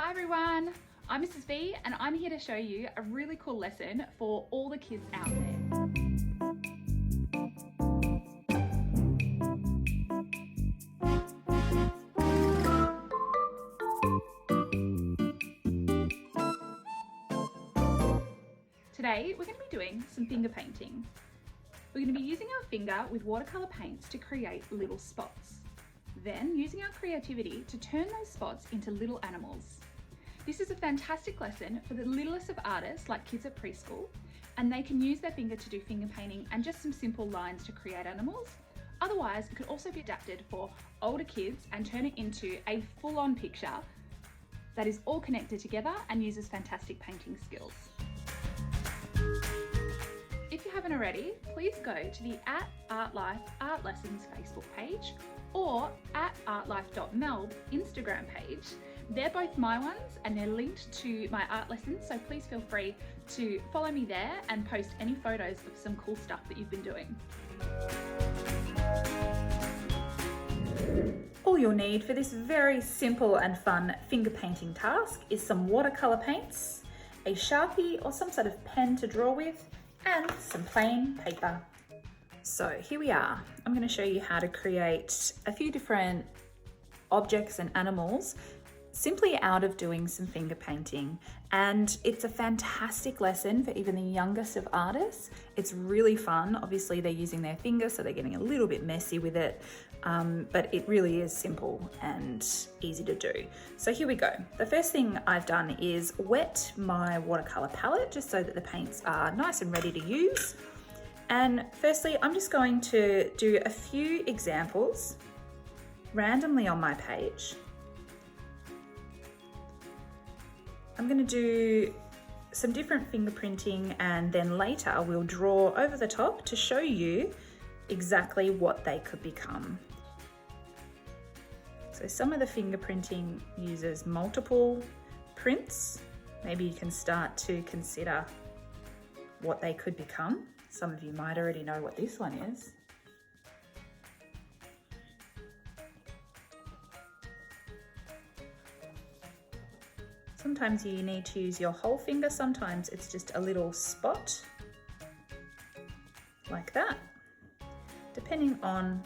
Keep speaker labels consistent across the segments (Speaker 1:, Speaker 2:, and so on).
Speaker 1: Hi everyone, I'm Mrs. V and I'm here to show you a really cool lesson for all the kids out there. Today we're going to be doing some finger painting. We're going to be using our finger with watercolour paints to create little spots. Then using our creativity to turn those spots into little animals. This is a fantastic lesson for the littlest of artists like kids at preschool, and they can use their finger to do finger painting and just some simple lines to create animals. Otherwise, it could also be adapted for older kids and turn it into a full-on picture that is all connected together and uses fantastic painting skills. If you haven't already, please go to the @Artlife Art Lessons Facebook page or @artlife.melb Instagram page. They're both my ones and they're linked to my art lessons, so please feel free to follow me there and post any photos of some cool stuff that you've been doing. All you'll need for this very simple and fun finger painting task is some watercolour paints, a Sharpie or some sort of pen to draw with, and some plain paper. So here we are. I'm going to show you how to create a few different objects and animals simply out of doing some finger painting. And it's a fantastic lesson for even the youngest of artists. It's really fun. Obviously they're using their fingers, so they're getting a little bit messy with it, but it really is simple and easy to do. So here we go. The first thing I've done is wet my watercolor palette just so that the paints are nice and ready to use. And firstly, I'm just going to do a few examples randomly on my page. I'm going to do some different fingerprinting and then later we'll draw over the top to show you exactly what they could become. So some of the fingerprinting uses multiple prints. Maybe you can start to consider what they could become. Some of you might already know what this one is. Sometimes you need to use your whole finger, sometimes it's just a little spot like that, depending on,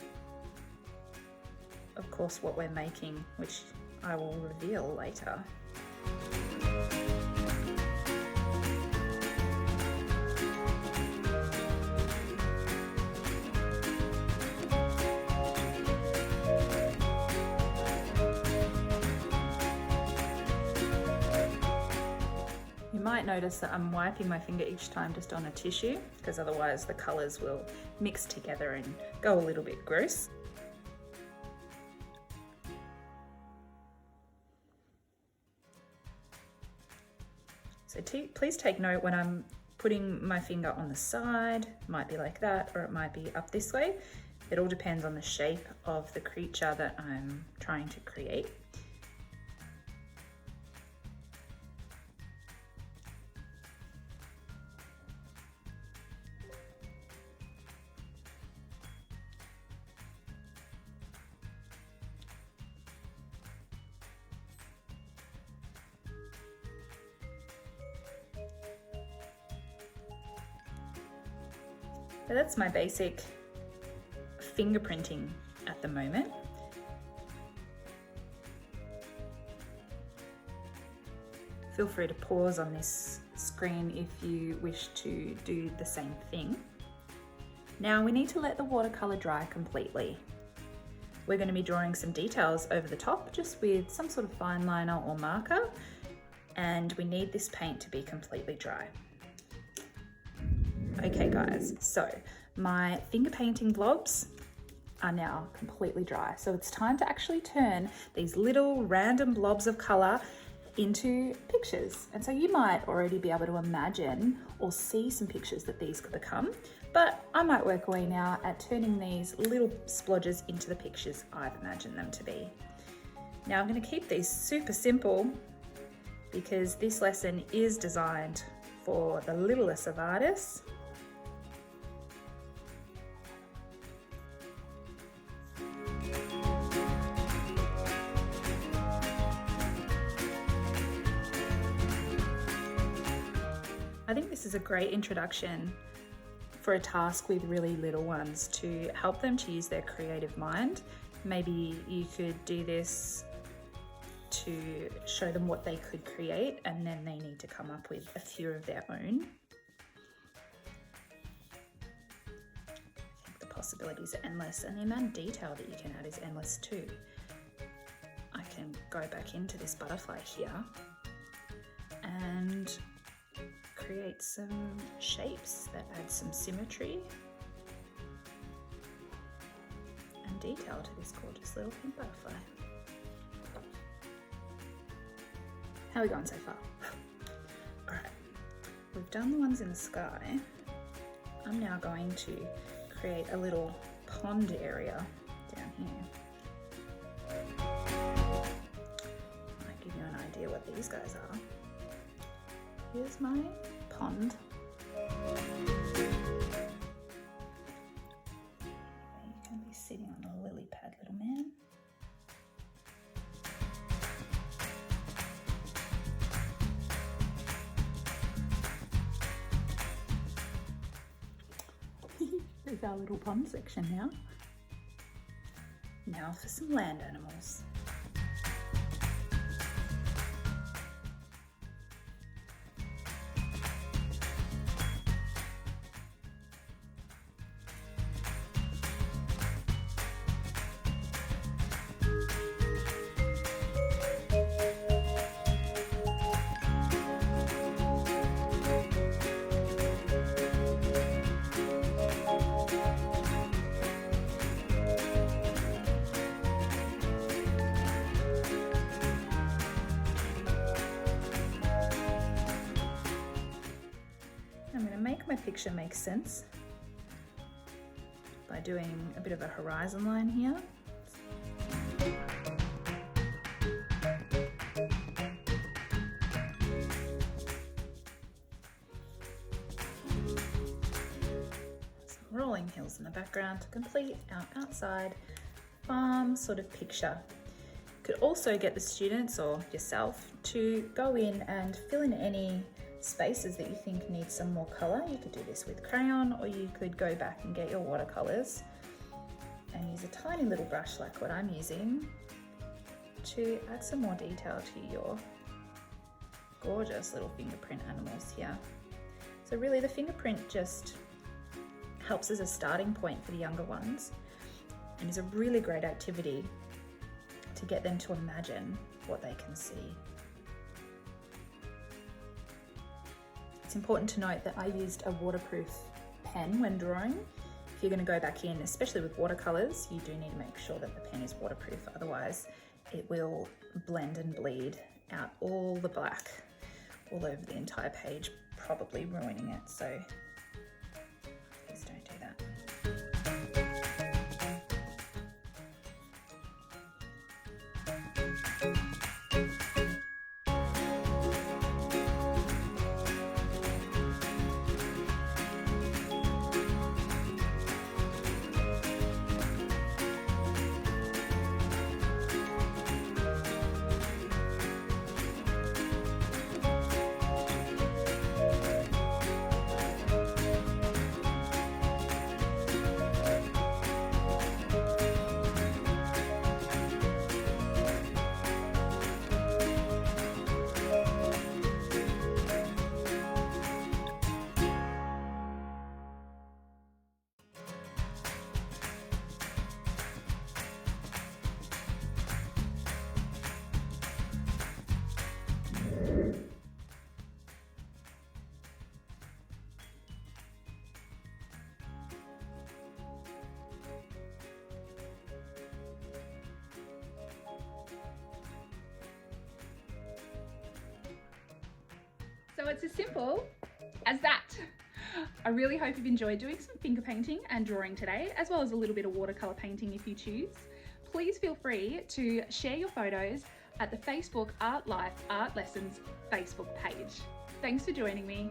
Speaker 1: of course, what we're making, which I will reveal later. You might notice that I'm wiping my finger each time just on a tissue, because otherwise the colours will mix together and go a little bit gross. So please take note when I'm putting my finger on the side. It might be like that, or it might be up this way. It all depends on the shape of the creature that I'm trying to create. So that's my basic fingerprinting at the moment. Feel free to pause on this screen if you wish to do the same thing. Now we need to let the watercolor dry completely. We're going to be drawing some details over the top just with some sort of fine liner or marker, and we need this paint to be completely dry. Okay guys, so my finger painting blobs are now completely dry. So it's time to actually turn these little random blobs of color into pictures. And so you might already be able to imagine or see some pictures that these could become, but I might work away now at turning these little splodges into the pictures I've imagined them to be. Now I'm going to keep these super simple because this lesson is designed for the littlest of artists. I think this is a great introduction for a task with really little ones to help them to use their creative mind. Maybe you could do this to show them what they could create, and then they need to come up with a few of their own. I think the possibilities are endless, and the amount of detail that you can add is endless too. I can go back into this butterfly here and create some shapes that add some symmetry and detail to this gorgeous little pink butterfly. How are we going so far? Alright, we've done the ones in the sky. I'm now going to create a little pond area down here. Might give you an idea what these guys are. Here's my pond. You can be sitting on a lily pad, little man. There's our little pond section now. Now for some land animals. I'm going to make my picture make sense by doing a bit of a horizon line here. Some rolling hills in the background to complete our outside farm sort of picture. Could also get the students or yourself to go in and fill in any spaces that you think need some more colour. You could do this with crayon, or you could go back and get your watercolours and use a tiny little brush like what I'm using to add some more detail to your gorgeous little fingerprint animals here. So really the fingerprint just helps as a starting point for the younger ones and is a really great activity to get them to imagine what they can see. It's important to note that I used a waterproof pen when drawing. If you're going to go back in, especially with watercolours, you do need to make sure that the pen is waterproof, otherwise it will blend and bleed out all the black all over the entire page, probably ruining it, so please don't do that. So it's as simple as that. I really hope you've enjoyed doing some finger painting and drawing today, as well as a little bit of watercolour painting if you choose. Please feel free to share your photos at the Facebook Artlife Art Lessons Facebook page. Thanks for joining me.